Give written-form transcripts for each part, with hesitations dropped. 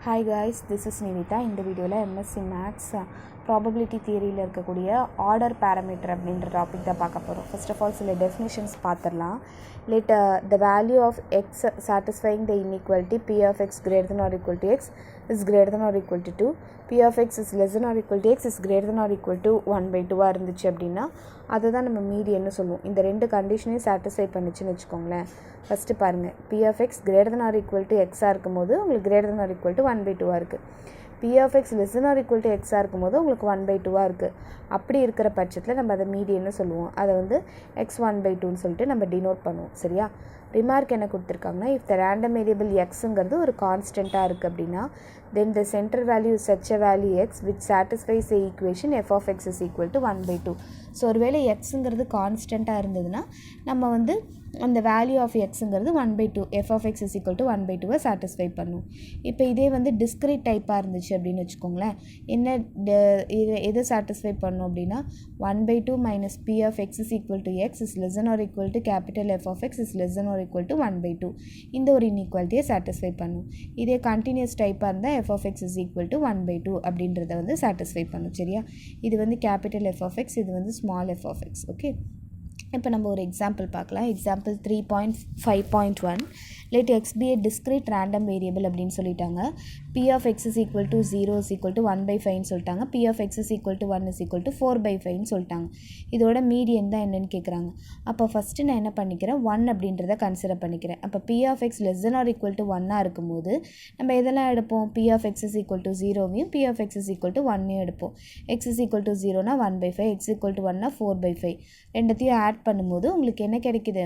Hi guys, this is Nivita. இந்த வீடியோவில் M.Sc Maths probability தியரியில் இருக்கக்கூடிய ஆர்டர் பேராமீட்டர் அப்படின்ற டாபிக் தான் பார்க்க போகிறோம். ஃபர்ஸ்ட் ஆஃப் ஆல் சில டெஃபினிஷன்ஸ் பார்த்துடலாம். Let the value of x satisfying the inequality P of x greater than or equal to x is greater than or equal to 2, P of X is less than or equal to x is greater than or equal to 1/2 இருந்துச்சு அப்படின்னா அதை தான் நம்ம மீடியன்னு சொல்லுவோம். இந்த ரெண்டு கண்டிஷனையும் satisfy பண்ணிச்சுன்னு வச்சுக்கோங்களேன். First பாருங்கள், P of x greater than or equal to எக்ஸாக இருக்கும்போது உங்களுக்கு greater than or equal to 1/2 இருக்குது. P of x less than or equal to எக்ஸாக இருக்கும்போது உங்களுக்கு 1/2 இருக்குது. அப்படி இருக்கிற பட்சத்தில் நம்ம அதை மீடியன்னு சொல்லுவோம். அதை வந்து எக்ஸ் 1/2ன்னு சொல்லிட்டு நம்ம டினோட் பண்ணுவோம். சரியா? ரிமார்க் என்ன கொடுத்துருக்காங்கன்னா, இஃப் த ரேண்டம் வேரியபிள் எக்ஸுங்கிறது ஒரு கான்ஸ்டண்ட்டாக இருக்குது அப்படின்னா then the center value is such a value x which satisfies the equation f of x is equal to 1/2. So ஒருவேளை எக்ஸுங்கிறது கான்ஸ்டண்ட்டாக இருந்ததுன்னா நம்ம வந்து அந்த வேல்யூ ஆஃப் எக்ஸுங்கிறது 1/2 F of X is equal to 1/2 satisfy பண்ணும். இப்போ இதே வந்து டிஸ்கிரீட் டைப்பாக இருந்துச்சு அப்படின்னு வச்சுக்கோங்களேன், என்ன எதை சாட்டிஸ்ஃபை பண்ணும் அப்படின்னா 1/2 minus P of X is equal to x is less than or equal to capital F of X is less than or equal to 1/2. இந்த ஒரு இன்இக்வாலிட்டியை சாட்டிஸ்ஃபை பண்ணும். இதே கண்டினியூஸ் டைப்பாக இருந்தால் F of X is equal to 1/2 அப்படின்றத வந்து satisfy பண்ணும். சரியா? இது வந்து கேபிட்டல் எஃப் ஆஃப் எக்ஸ், இது வந்து small f of x. Okay, இப்போ நம்ம ஒரு எக்ஸாம்பிள் பார்க்கலாம். Example 3.5.1 let x be a discrete random variable அப்படின்னு சொல்லிட்டாங்க. p of x is equal to 0 is equal to 1/5 சொல்லிட்டாங்க. p of x is equal to 1 is equal to 4/5 சொல்லிட்டாங்க. இதோட median தான் என்னன்னு கேட்குறாங்க. அப்போ ஃபஸ்ட்டு நான் என்ன பண்ணிக்கிறேன், 1 அப்படின்றத கன்சிடர் பண்ணிக்கிறேன். அப்போ p of x less than or equal to 1 இருக்கும்போது நம்ம எதெல்லாம் எடுப்போம், p of x is equal to 0வையும் p of x is equal to 1ஐயும் எடுப்போம். x is equal to 0னா 1/5, x is equal to 1னா 4/5. ரெண்டத்தையும் ஆட் பண்ணும்போது உங்களுக்கு என்ன கிடைக்குது,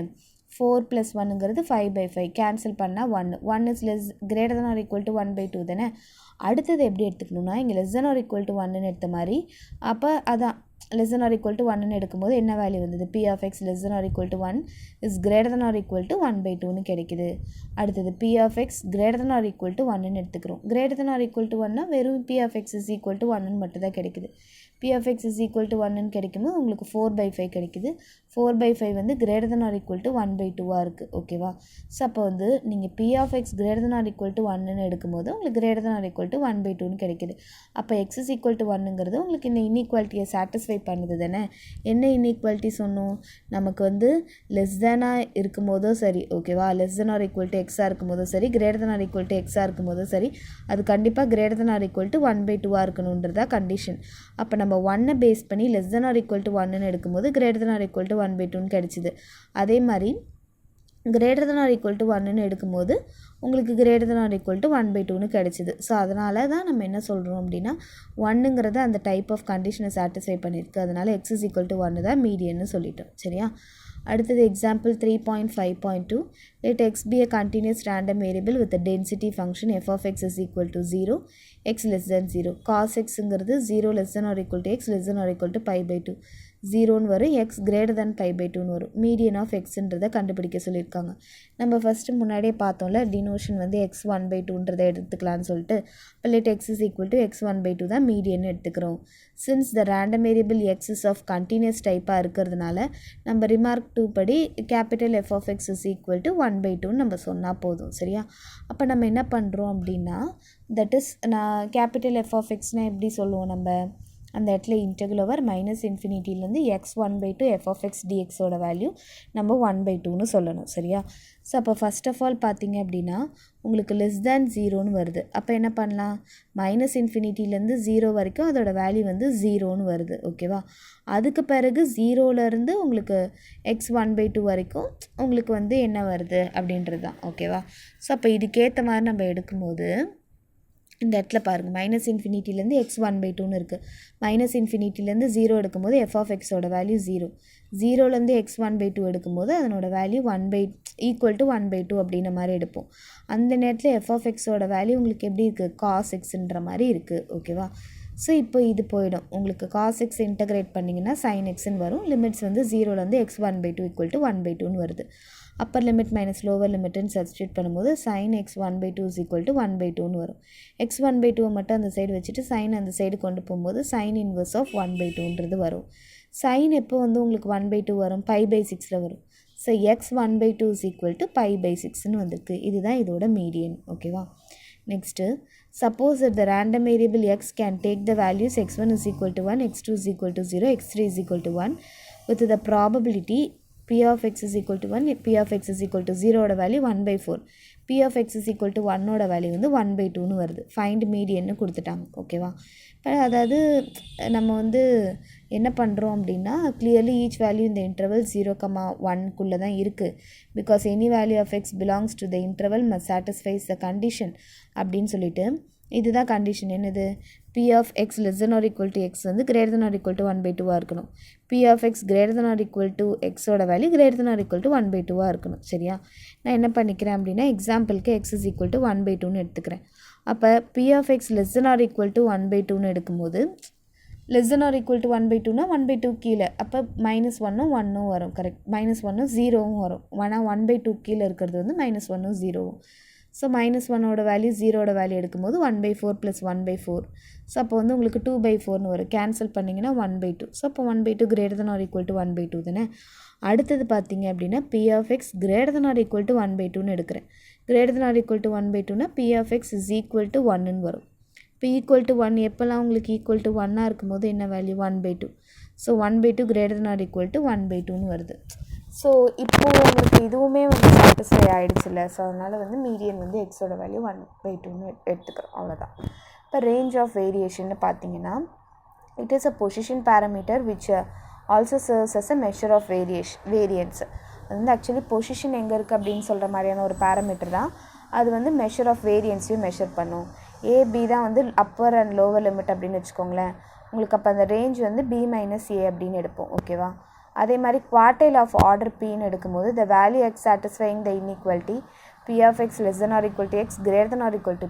4 + 1ங்கிறது 5/5. கேன்சல் பண்ணால் 1 is less greater than or equal to 1/2 தானே. அடுத்தது எப்படி எடுத்துக்கணும்னா, இங்கே less than or equal to 1ன்னு எடுத்த மாதிரி, அப்போ அதான் less than or equal to 1ன்னு எடுக்கும்போது என்ன வேல்யூ வந்தது, p of x less than or equal to 1 is greater than or equal to 1/2ன்னு கிடைக்குது. அடுத்தது p of x greater than or equal to 1ன்னு எடுத்துக்கிறோம். greater than or equal to 1னா வெறும் p of x is equal to 1ன்னு மட்டும் தான் கிடைக்குது. p of x is equal to 1ன்னு கிடைக்கும்போது உங்களுக்கு 4/5 கிடைக்குது. 4/5 வந்து greater than or equal to 1/2 இருக்குது. ஓகேவா? ஸோ அப்போ வந்து நீங்கள் p of x greater than or equal to 1ன்னு எடுக்கும்போது உங்களுக்கு greater than or equal to 1/2ன்னு கிடைக்குது. அப்போ x is equal to 1ங்கிறது உங்களுக்கு இந்த இன்இக்வாலிட்டியை சாட்டிஸ்ஃபை பண்ணுது தானே. என்ன இன்இக்வாலிட்டி சொன்னோம், நமக்கு வந்து லெஸ் தேனாக இருக்கும்போதோ சரி, ஓகேவா, less than or equal to எக்ஸாக இருக்கும்போதோ சரி, greater than or equal to எக்ஸாக இருக்கும்போதோ சரி, அது கண்டிப்பாக greater than or equal to 1/2 இருக்கணுன்றதா கண்டிஷன். அப்போ நம்ம 1 பேஸ் பண்ணி less than or equal to 1ன்னு எடுக்கும்போது greater than or equal to 1/2ன்னு கிடைச்சிது. அதே மாதிரி greater than or equal to 1ன்னு எடுக்கும்போது உங்களுக்கு greater than or equal to 1/2ன்னு கிடைச்சிது. ஸோ அதனால தான் நம்ம என்ன சொல்கிறோம் அப்படின்னா 1ங்கிறத அந்த டைப் ஆஃப் கண்டிஷனை சாட்டிஸ்ஃபை பண்ணியிருக்கு. அதனால் x is equal to 1 தான் மீடியன்னு சொல்லிட்டோம். சரியா? அடுத்தது example 3.5.2 let x be a continuous random variable with a density function f of x is equal to 0 x less than 0. cos xங்கிறது 0 less than or equal to x less than or equal to π/2. 0ன்னு வரும், x greater than π/2ன்னு வரும். Median of எக்ஸுன்றதை கண்டுபிடிக்க சொல்லியிருக்காங்க. நம்ம first முன்னாடியே பார்த்தோம்ல, டினோஷன் வந்து x 1/2ன்றதை எடுத்துக்கலான்னு சொல்லிட்டு. இப்போ let x is equal to x 1/2 தான் மீடியன் எடுத்துக்கிறோம். Since the random variable x is of continuous டைப்பாக இருக்கிறதுனால நம்ம ரிமார்க் 2 படி capital f of x is equal to 1/2ன்னு நம்ம சொன்னால் போதும். சரியா? அப்போ நம்ம என்ன பண்ணுறோம் அப்படின்னா, that is non capital f of xனால் எப்படி சொல்லுவோம், நம்ம அந்த இடத்துல இன்டெக்ரல் ஓவர் மைனஸ் இன்ஃபினிட்டிலேருந்து x 1/2 f of x dxோட வேல்யூ நம்ம 1/2ன்னு சொல்லணும். சரியா? ஸோ அப்போ ஃபஸ்ட் ஆஃப் ஆல் பார்த்தீங்க அப்படின்னா உங்களுக்கு லெஸ் தேன் 0ன்னு வருது. அப்போ என்ன பண்ணலாம், மைனஸ் இன்ஃபினிட்டிலேருந்து 0 வரைக்கும் அதோட வேல்யூ வந்து 0ன்னு வருது. ஓகேவா? அதுக்கு பிறகு 0லேருந்து உங்களுக்கு x 1/2 வரைக்கும் உங்களுக்கு வந்து என்ன வருது அப்படின்றது தான். ஓகேவா? ஸோ அப்போ இதுக்கேற்ற மாதிரி நம்ம எடுக்கும்போது இந்த இடத்துல பாருங்கள், மைனஸ் இன்ஃபினிட்டிலேருந்து x 1/2ன்னு இருக்குது. மைனஸ் இன்ஃபினிட்டிலேருந்து 0 எடுக்கும்போது f of xோட வேல்யூ 0. 0லேருந்து x 1/2 எடுக்கும்போது அதனோட வேல்யூ ஈக்குவல் டு 1/2 அப்படின்ற மாதிரி எடுப்போம். அந்த நேரத்தில் f of xோட வேல்யூ உங்களுக்கு எப்படி இருக்குது, cos xன்ற மாதிரி இருக்குது. ஓகேவா? ஸோ இப்போ இது போயிடும். உங்களுக்கு cos x இன்டகிரேட் பண்ணிங்கன்னா sin xன்னு வரும். லிமிட்ஸ் வந்து 0லேருந்து x 1/2 ஈக்குவல் டு 1/2ன்னு வருது. அப்பர் லிமிட் மைனஸ் லோவர் லிமிட்டுன்னு சப்ஸ்டியூட் பண்ணும்போது sin x 1/2 is equal to 1/2ன்னு வரும். x 1/2 மட்டும் அந்த சைடு வச்சுட்டு sin அந்த சைடு கொண்டு போகும்போது sin இன்வர்ஸ் ஆஃப் 1/2ன்றது வரும். sin எப்போ வந்து உங்களுக்கு 1/2 வரும், π/6ல் வரும். So x 1/2 is equal to π/6ன்னு வந்திருக்கு. இதுதான் இதோட மீடியன். ஓகேவா? Next, suppose that the random variable x can take the values x1 is equal to 1, x2 is equal to 0, x3 is equal to 1 with the probability p of x is equal to 1, p of x is equal to 0 oda value 1 by 4, p of x is equal to 1 oda value வந்து 1 by 2 னு வருது. Find median னு கொடுத்துட்டாங்க. ஓகேவா? இப்போ அதாவது நம்ம வந்து என்ன பண்ணுறோம் அப்படின்னா clearly each value in the interval 0, 1 குள்ளே தான் இருக்குது. Because any value of x belongs to the interval must satisfy the condition அப்படின்னு சொல்லிட்டு இதுதான் கண்டிஷன். என்னது? p of x less than or equal to x வந்து greater than or equal to 1 by 2 இருக்கணும். p of x greater than or equal to x ஓட value greater than or equal to 1 by 2 இருக்கணும். சரியா? நான் என்ன பண்ணிக்கிறேன் அப்படின்னா எக்ஸாம்பிளுக்கு x is equal to 1 by 2னு எடுத்துக்கிறேன். அப்போ p of x less than or equal to 1 by 2னு எடுக்கும்போது less than or equal to 1 by 2னா 1 by 2 கீழே, அப்போ -1ம் 1ம் வரும். கரெக்ட். -1ம் 0வும் வரும். 1 by 2 கீழே இருக்கிறது வந்து -1ம் 0வும். ஸோ -1 ஓட வேல்யூ 0 ஓட வேல்யூ எடுக்கும்போது 1 by 4 + 1 by 4. ஸோ அப்போ வந்து உங்களுக்கு 2 by 4னு வரும். கேன்சல் பண்ணிங்கன்னா 1 by 2. ஸோ அப்போ 1 by 2 greater than or equal to 1 by 2 தானே. அடுத்தது பார்த்தீங்க அப்படின்னா p of x greater than or equal to 1 by 2னு எடுக்கிறேன். greater than or equal to 1 by 2னா p of x is equal to 1ன்னு வரும். இப்போ equal to 1 எப்போல்லாம் உங்களுக்கு ஈக்குவல் டு 1ஆக இருக்கும்போது என்ன value? 1 by 2. So 1 by 2 greater than or equal to 1 by 2னு வருது. So இப்போது உங்களுக்கு இதுவுமே வந்து சாட்டிஸ்ஃபை ஆகிடுச்சுல்ல. ஸோ அதனால் வந்து மீடியன் வந்து எக்ஸோட வேல்யூ 1 by 2னு எடுத்துக்கிறோம். அவ்வளோதான். இப்போ ரேஞ்ச் ஆஃப் வேரியேஷன் பார்த்தீங்கன்னா it is a position parameter which also serves as a measure of variance. அது வந்து ஆக்சுவலி பொசிஷன் எங்கே இருக்குது அப்படின்னு சொல்கிற மாதிரியான ஒரு பேராமீட்டர் தான். அது வந்து மெஷர் ஆஃப் வேரியன்ஸையும் மெஷர் பண்ணும். ஏபி தான் வந்து அப்பர் அண்ட் லோவர் லிமிட் அப்படின்னு வச்சுக்கோங்களேன். உங்களுக்கு அப்போ அந்த ரேஞ்ச் வந்து b - a அப்படின்னு எடுப்போம். ஓகேவா? அதே மாதிரி குவார்டைல் ஆஃப் ஆர்டர் பின்னு எடுக்கும்போது the value x satisfying the inequality p of x less than or equal to x greater than or equal to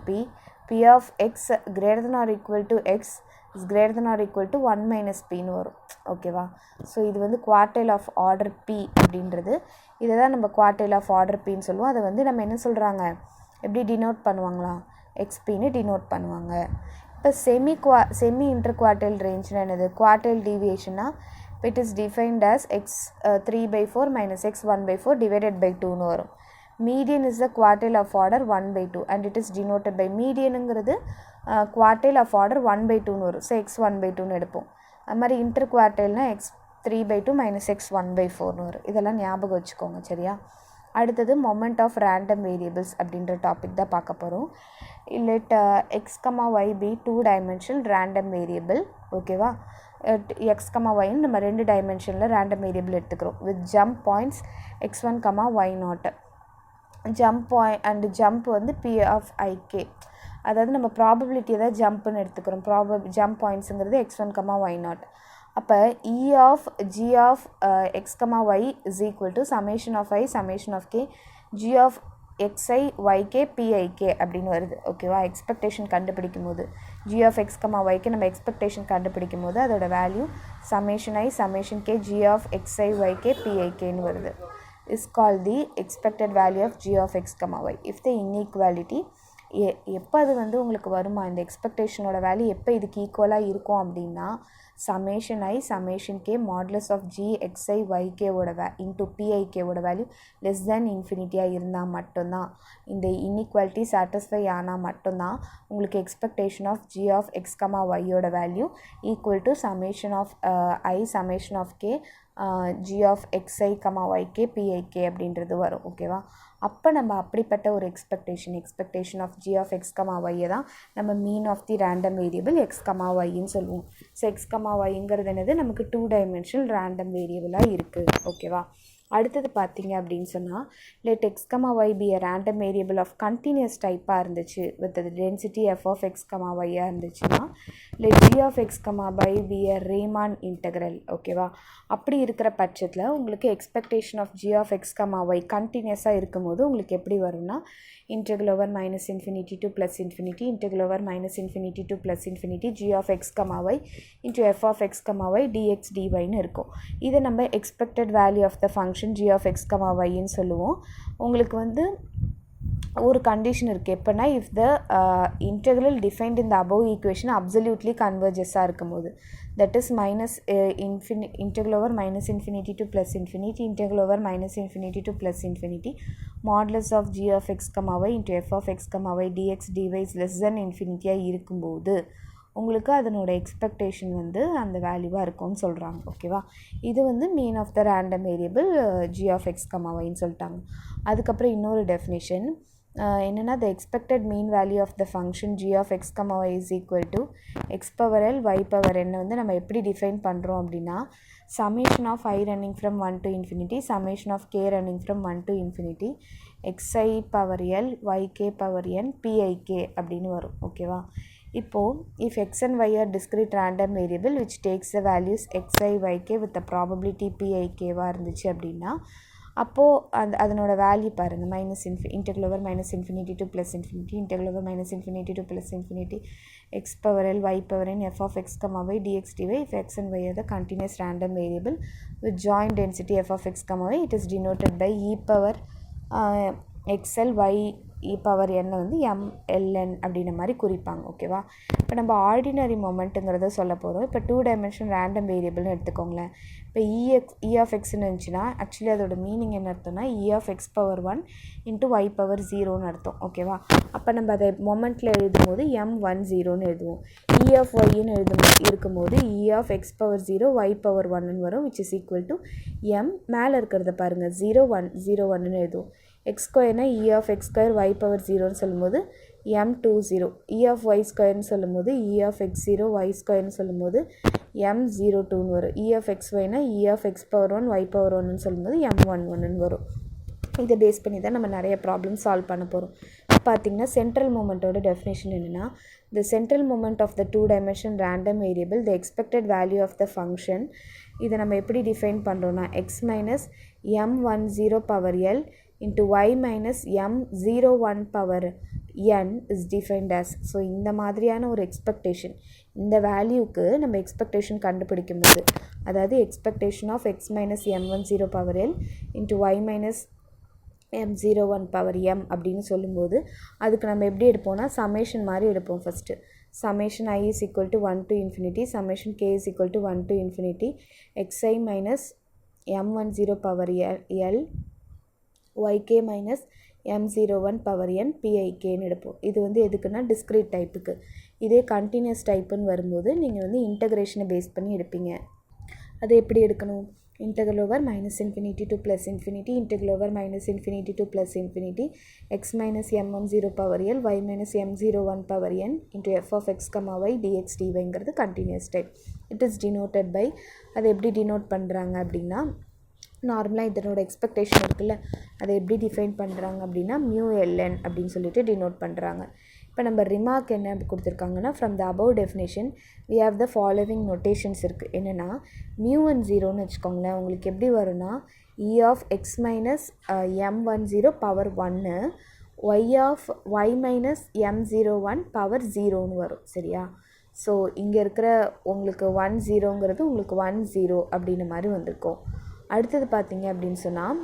p of x greater than or equal to x is greater than or equal to 1 - pன்னு வரும். ஓகேவா? So இது வந்து quartile of order p அப்படின்றது. இதை தான் நம்ம quartile of order பின்னு சொல்லுவோம். அதை வந்து நம்ம என்ன சொல்கிறாங்க, எப்படி டினோட் பண்ணுவாங்களா? xpன்னு டினோட் பண்ணுவாங்க. இப்போ செமி இன்டர் குவார்டைல் ரேஞ்ச்னா என்னது? குவார்டைல் டீவியேஷன்னா it is defined as x 3 by 4 minus x 1 by 4 divided by 2னு வரும். Median is the quartile of order 1 by 2 and it is denoted by medianங்கிறது quartile of order 1 by 2னு வரும். So x 1 by 2னு எடுப்போம். அது மாதிரி inter குவார்டைல்னா x 3 by 2 minus x 1 by 4னு வரும். இதெல்லாம் ஞாபகம் வச்சுக்கோங்க. சரியா? அடுத்தது மொமெண்ட் ஆஃப் ரேண்டம் வேரியபிள்ஸ் அப்படின்ற டாபிக் தான் பார்க்க போகிறோம். let x, y be 2 dimensional random variable. ஓகேவா? x, y நம்ம 2 டைமென்ஷனில் ரேண்டம் வேரியபிள் எடுத்துக்கிறோம் with jump points x1, y0. Jump வந்து p of ik. அதாவது நம்ம ப்ராபபிலிட்டி தான் ஜம்ப்னு எடுத்துக்கிறோம். ஜம்ப் பாயிண்ட்ஸுங்கிறது x1, y0. அப்போ e of g of x, y is equal to summation of I, summation of k, g of xi, yk, pik அப்படின்னு வருது. ஓகேவா? எக்ஸ்பெக்டேஷன் கண்டுபிடிக்கும் போது g of x, yக்கு நம்ம எக்ஸ்பெக்டேஷன் கண்டுபிடிக்கும் போது அதோட value summation I, summation k, g of xi, yk, pikன்னு வருது. is called the expected value of g of x, y. if the inequality எப்போ அது வந்து உங்களுக்கு வருமா, இந்த எக்ஸ்பெக்டேஷனோட வேல்யூ எப்போ இதுக்கு ஈக்குவலாக இருக்கும் அப்படின்னா summation I, summation k, modulus of g xi yk ஓட இன்ட்டு pik ஓட வேல்யூ லெஸ் தேன் இன்ஃபினிட்டியாக இருந்தால் மட்டும்தான், இந்த இன்இக்வாலிட்டி சாட்டிஸ்ஃபை ஆனால் மட்டும்தான் உங்களுக்கு expectation of g of x, y ஓட value equal to summation of I, summation of k, g of xi, yk, pik அப்படின்றது வரும். ஓகேவா? அப்போ நம்ம அப்படிப்பட்ட ஒரு expectation of g of x, y தான் நம்ம mean of the random variable x, yன்னு சொல்லுவோம். ஸோ x, yங்கிறது என்னது? நமக்கு 2 டைமென்ஷனல் ரேண்டம் வேரியபிளாக இருக்குது. ஓகேவா? அடுத்தது பார்த்தீங்க அப்படின்னு சொன்னால் let x, y be a random variable of continuous டைப்பாக இருந்துச்சு with the density f of x, y இருந்துச்சுன்னா let g of x, y be a Riemann integral. ஓகேவா? அப்படி இருக்கிற பட்சத்தில் உங்களுக்கு expectation of g of x, y கண்டினியூஸாக இருக்கும்போது உங்களுக்கு எப்படி வரும்னா integral over minus infinity to plus infinity, integral over minus infinity to plus infinity, g of x, y into f of x, y dx dyன்னு இருக்கும். இதை நம்ம expected value of the function g of x, yன்னு சொல்லுவோம். உங்களுக்கு வந்து ஒரு condition இருக்குது. எப்போனா if the integral defined in the above equation absolutely கன்வர்ஜஸாக இருக்கும்போது, that is integral over minus infinity to plus infinity, integral over minus infinity to plus infinity modulus of g of x, y into f of x, y dx dy is less than இன்ஃபினிட்டியாக இருக்கும்போது உங்களுக்கு அதனோட expectation வந்து அந்த வேல்யூவாக இருக்கும்னு சொல்கிறாங்க. ஓகேவா, இது வந்து mean of the random variable g of x, yன்னு சொல்லிட்டாங்க. அதுக்கப்புறம் இன்னொரு டெஃபினேஷன் என்னென்னா, the expected mean value of the function g of x, y is equal to x power l y power n வந்து நம்ம எப்படி டிஃபைன் பண்ணுறோம் அப்படின்னா, summation of I running from 1 to infinity, summation of k running from 1 to infinity, xi power l yk power n pik அப்படின்னு வரும். ஓகேவா, இப்போது if x and y are discrete random variable which takes the values xi yk with the probability pikவாக இருந்துச்சு அப்படின்னா, அப்போது அதனோட value பாருங்கள், integral over minus infinity to plus infinity, integral over minus infinity to plus infinity, x power l y power n f of x, y dx dy. If x and y are the continuous random variable with joint density f of x, y, it is denoted by e power xl y e power n வந்து mln அப்படின்ற மாதிரி குறிப்பாங்க. ஓகேவா, இப்போ நம்ம ordinary மொமெண்ட்டுங்கிறத சொல்ல போகிறோம். இப்போ 2 dimension random வேரியபிள்னு எடுத்துக்கோங்களேன். இப்போ இ ஆஃப் எக்ஸ்ன்னு இருந்துச்சுன்னா ஆக்சுவலி அதோட மீனிங் என்ன அர்த்தம்னா E of X power 1 into Y power 0ன்னு அர்த்தம். ஓகேவா, அப்போ நம்ம அதை மொமெண்ட்டில் எழுதும்போது m10ன்னு எழுதுவோம். இ ஆஃப் ஒய்ன்னு இருக்கும்போது E of X power 0 Y power 1ன்னு வரும், which is equal to m மேலே இருக்கிறத பாருங்கள் 0 1 எழுதுவோம். எக்ஸ் ஸ்கொயர்னா E of X square Y power 0ன்னு சொல்லும்போது m20, இ ஆஃப் ஒய் ஸ்கொயர்னு சொல்லும்போது இ ஆஃப் எக்ஸ் 0 ஒய் ஸ்கொயர்னு சொல்லும்போது m02ன்னு வரும். இ ஆஃப் எக்ஸ் ஒய்னா E of X power 1 Y power 1ன்னு சொல்லும்போது m11ன்னு வரும். இதை பேஸ் பண்ணி தான் நம்ம நிறைய ப்ராப்ளம் சால்வ் பண்ண போகிறோம். பார்த்திங்கன்னா சென்ட்ரல் மூமெண்ட்டோட டெஃபினேஷன் என்னென்னா, the central moment of the 2-dimension random variable, the expected value of the function. இதை நம்ம எப்படி டிஃபைன் பண்ணுறோன்னா x minus m10 power l into y minus m01 power n is defined as. So இந்த மாதிரியான ஒரு expectation, இந்த வேல்யூக்கு நம்ம expectation கண்டுபிடிக்கும் போது, அதாவது expectation of x minus m10 power l into y minus m01 power m அப்படின்னு சொல்லும்போது அதுக்கு நம்ம எப்படி எடுப்போம்னா சமேஷன் மாதிரி எடுப்போம். First summation I is equal to 1 to infinity, summation k is equal to 1 to infinity, xi minus m10 power l yk minus m01 power n pikன்னு எடுப்போம். இது வந்து எதுக்குன்னா டிஸ்க்ரீட் டைப்புக்கு. இதே கண்டினியூஸ் டைப்புன்னு வரும்போது நீங்கள் வந்து இன்டகிரேஷனை பேஸ் பண்ணி எடுப்பீங்க. அது எப்படி எடுக்கணும், integral over minus infinity to plus infinity, integral over minus infinity to plus infinity, x minus m10 power l y minus m01 power n into f of x, y dx dyங்கிறது continuous type. It is denoted by, அதை எப்படி denote பண்ணுறாங்க அப்படின்னா, நார்மலாக இதனோட expectation இருக்குல்ல, அதை எப்படி define பண்ணுறாங்க அப்படின்னா μln அப்படின்னு சொல்லிட்டு டினோட் பண்ணுறாங்க. இப்போ நம்ம ரிமார்க் என்ன கொடுத்துருக்காங்கன்னா, from the above definition we have the following notations இருக்குது. என்னென்னா μ10 வச்சுக்கோங்களேன், உங்களுக்கு எப்படி வரும்னா E of X minus m10 power 1 Y of Y minus m01 power 0ன்னு வரும். சரியா, ஸோ இங்கே இருக்கிற உங்களுக்கு 10ங்கிறது உங்களுக்கு 10 அப்படின்ற மாதிரி வந்திருக்கும். அடுத்தது பார்த்தீங்க அப்படின்னு சொன்னால்,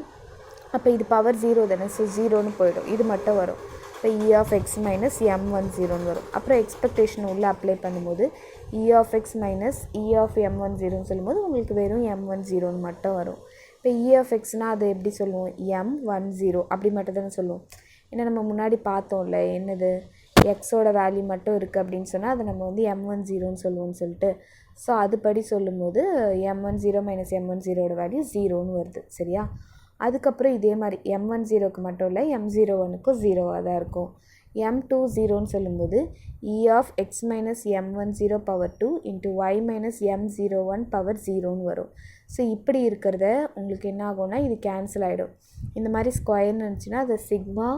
அப்போ இது பவர் 0 தானே, ஸோ 0ன்னு போயிடும், இது மட்டும் வரும். இப்போ இ ஆஃப் எக்ஸ் மைனஸ் m10ன்னு வரும். அப்புறம் எக்ஸ்பெக்டேஷன் உள்ளே அப்ளை பண்ணும்போது E of X minus E of m10ன்னு சொல்லும்போது உங்களுக்கு வெறும் m10ன்னு மட்டும் வரும். இப்போ இ ஆஃப் எக்ஸ்னால் அதை எப்படி சொல்லுவோம், m10 அப்படி மட்டும் தானே சொல்லுவோம். ஏன்னா நம்ம முன்னாடி பார்த்தோம்ல, என்னது எக்ஸோட வேல்யூ மட்டும் இருக்குது அப்படின்னு சொன்னால் அதை நம்ம வந்து m10ன்னு சொல்லுவோம்னு சொல்லிட்டு. ஸோ அதுபடி சொல்லும்போது m10 மைனஸ் m10ஓட வேல்யூ 0ன்னு வருது. சரியா, அதுக்கப்புறம் இதே மாதிரி m10க்கு மட்டும் இல்லை m01க்கும் 0வாக தான் இருக்கும். m20ன்னு சொல்லும்போது E of X minus m10 power 2 into Y minus m01 power 0ன்னு வரும். ஸோ இப்படி இருக்கிறத உங்களுக்கு என்ன ஆகும்னா இது கேன்சல் ஆகிடும். இந்த மாதிரி ஸ்கொயர்னு இருந்துச்சுன்னா அது சிக்மா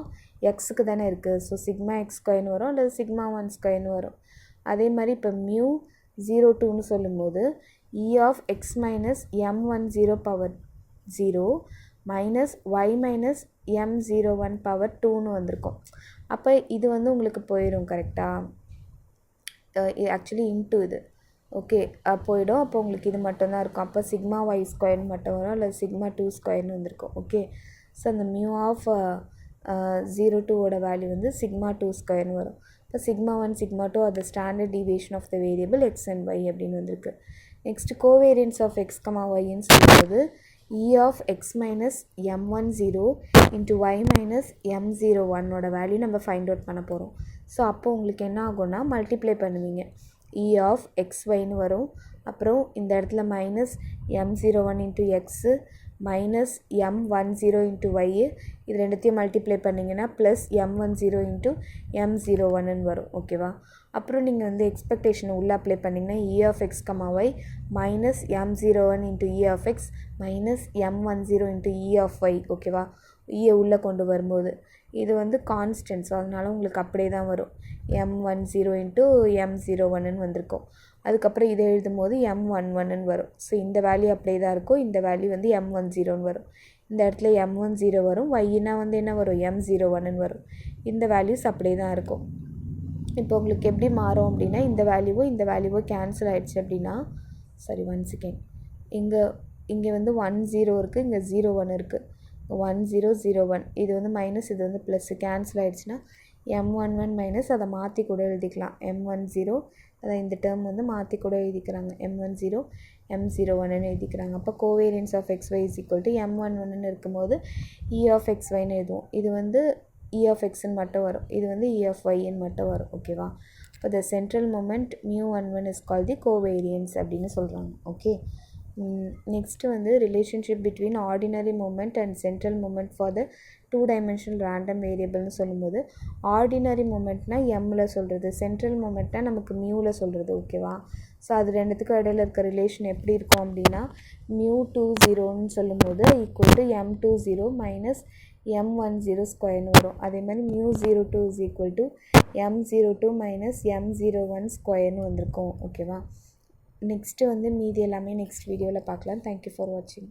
எக்ஸுக்கு தானே இருக்குது, ஸோ சிக்மா எக்ஸ் ஸ்கொயர்னு வரும், அல்லது சிக்மா 1 ஸ்கொயர்னு வரும். அதே மாதிரி இப்போ μ02ன்னு சொல்லும்போது E of X minus m10 power 0 minus Y minus m01 power 2ன்னு வந்திருக்கும். அப்போ இது வந்து உங்களுக்கு போயிடும் கரெக்டாக, ஆக்சுவலி இன்ட்டு இது ஓகே போயிடும். அப்போ உங்களுக்கு இது மட்டும்தான் இருக்கும். அப்போ சிக்மா ஒய் ஸ்கொயர்னு மட்டும் வரும், அல்லது சிக்மா 2 ஸ்கொயர்னு வந்திருக்கும். ஓகே, ஸோ அந்த மியூ ஆஃப் 02ஓட வேல்யூ வந்து சிக்மா 2 ஸ்கொயர்னு வரும். இப்போ சிக்மா 1 சிக்மா 2 அது standard deviation of the variable x and y அப்படின்னு வந்திருக்கு. நெக்ஸ்ட் கோவேரியன்ஸ் ஆஃப் எக்ஸ் ஒய்ன்னு சொல்லும்போது E of x minus m10 into y minus m01 ஓட வேல்யூ நம்ம ஃபைண்ட் அவுட் பண்ண போகிறோம். ஸோ அப்போ உங்களுக்கு என்ன ஆகும்னா மல்டிப்ளை பண்ணுவீங்க. E of xyன்னு வரும். அப்புறம் இந்த இடத்துல minus m01 into x minus m10 into Y, இது ரெண்டுத்தையும் மல்டிப்ளை பண்ணிங்கன்னா ப்ளஸ் m10 இன்ட்டு m01ன்னு வரும். ஓகேவா? அப்புறம் நீங்கள் வந்து எக்ஸ்பெக்டேஷனை உள்ளே அப்ளை பண்ணிங்கன்னா E of x, y minus m01 into E of x minus m10 into E of y. ஓகேவா? ஈயை உள்ளே கொண்டு வரும்போது இது வந்து கான்ஸ்டன்ட், ஸோ அதனால உங்களுக்கு அப்படியே தான் வரும். m10 இன்ட்டு m01ன்னு வந்திருக்கும். அதுக்கப்புறம் இதை எழுதும் போது m11ன்னு வரும். ஸோ இந்த வேல்யூ அப்படியே தான் இருக்கும். இந்த வேல்யூ வந்து m10ன்னு வரும். இந்த இடத்துல m10 வரும். yனா வந்து என்ன வரும்? m01ன்னு வரும். இந்த வேல்யூஸ் அப்படியே தான் இருக்கும். இப்போ உங்களுக்கு எப்படி மாறும் அப்படின்னா இந்த வேல்யூவோ கேன்சல் ஆகிடுச்சு அப்படின்னா, சாரி 1 செகண்ட், இங்கே வந்து 10 இருக்குது, இங்கே 01 இருக்குது. 1001 இது வந்து மைனஸ், இது வந்து ப்ளஸ், கேன்சல் ஆகிடுச்சுன்னா m11 மைனஸ் அதை மாற்றி கூட எழுதிக்கலாம். m10 அதை இந்த டேர்ம் வந்து மாற்றி கூட எழுதிக்கிறாங்க. m10 m01ன்னு எழுதிக்கிறாங்க. அப்போ covariance of xy is equal to m11ன்னு இருக்கும்போது E of xyன்னு எழுதுவோம். இது வந்து E of xன்னு மட்டும் வரும். இது வந்து E of yன்னு மட்டும் வரும். ஓகேவா? இப்போ the central moment mu11 is called the covariance அப்படின்னு சொல்கிறாங்க. ஓகே, நெக்ஸ்ட்டு வந்து relationship between ordinary moment and central moment for the 2-dimensional random வேரியபிள்னு சொல்லும்போது ஆர்டினரி மூமெண்ட்னா எம்மில் சொல்கிறது, சென்ட்ரல் மூமெண்ட்னா நமக்கு மியூவில் சொல்கிறது. ஓகேவா? ஸோ அது ரெண்டுத்துக்கும் இடையில இருக்க ரிலேஷன் எப்படி இருக்கும் அப்படின்னா mu20ன்னு சொல்லும்போது equal to m20 minus m10 ஸ்கொயர்னு வரும். அதே மாதிரி mu02 is equal to m02 minus m01 ஸ்கொயர்னு வந்திருக்கும். ஓகேவா? நெக்ஸ்ட்டு வந்து மீதி எல்லாமே நெக்ஸ்ட் வீடியோவில் பார்க்கலாம். தேங்க்யூ ஃபார் வாட்சிங்.